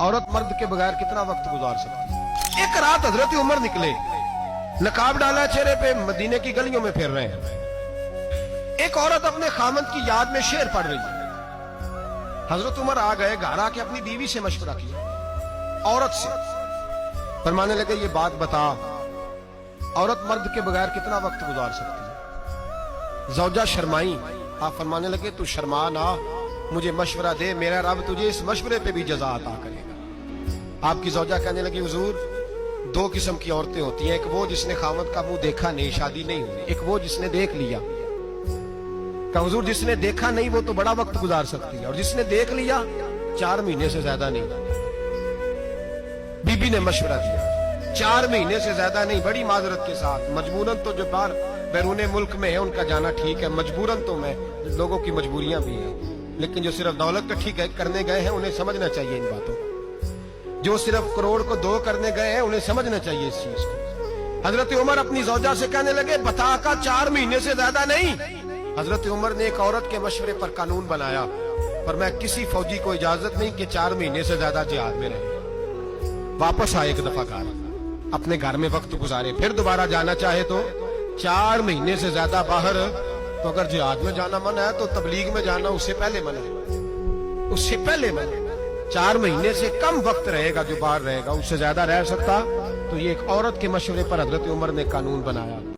औरत मर्द के बगैर कितना वक्त गुजार सकती है। एक रात हजरत उमर निकले, नकाब डाला चेहरे पे, मदीने की गलियों में फिर रहे हैं। एक औरत अपने खामद की याद में शेर पढ़ रही है। हजरत उमर आ गए, घर आके अपनी बीवी से मशवरा किया, औरत से। फरमाने लगे, ये बात बता, औरत मर्द के बगैर कितना वक्त गुजार सकती है। जौजा शर्माई, आप फरमाने लगे, तू शर्मा ना, मुझे मशवरा दे, मेरा रब तुझे इस मशवरे पे भी जजा अता करेगा। आपकी जौजा कहने लगी, हुजूर दो किस्म की औरतें होती हैं, एक वो जिसने खामद का मुंह देखा नहीं, शादी नहीं हुई, एक वो जिसने देख लिया। कहा हुजूर जिसने देखा नहीं वो तो बड़ा वक्त गुजार सकती है, और जिसने देख लिया 4 महीने से ज्यादा नहीं। बीबी ने मशवरा दिया, 4 महीने से ज्यादा नहीं, बड़ी माजरत के साथ। मजबूरन तो जो बाहर बैरून मुल्क में है उनका जाना ठीक है, मजबूरन तो मैं, लोगों की मजबूरियां भी हैं, लेकिन जो सिर्फ दौलत इकट्ठी करने गए हैं उन्हें समझना चाहिए इन बातों को। जो सिर्फ करोड़ को 2 करने गए हैं उन्हें समझना चाहिए इस चीज को। हजरत उमर अपनी जौजा से कहने लगे, बता का 4 महीने से ज्यादा नहीं। हजरत उमर ने एक औरत के मशवरे पर कानून बनाया, पर मैं किसी फौजी को इजाजत नहीं कि 4 महीने से ज्यादा जिहाद में रहे। वापस आए एक दफा घर, अपने घर में वक्त गुजारे, फिर दोबारा जाना चाहे तो 4 महीने से ज्यादा बाहर, तो अगर जिहाद में जाना मन है तो तबलीग में जाना उससे पहले मन है, उससे पहले मन है। 4 महीने से कम वक्त रहेगा जो बाहर रहेगा, उससे ज्यादा रह सकता। तो ये एक औरत के मशवरे पर हजरत उमर ने कानून बनाया।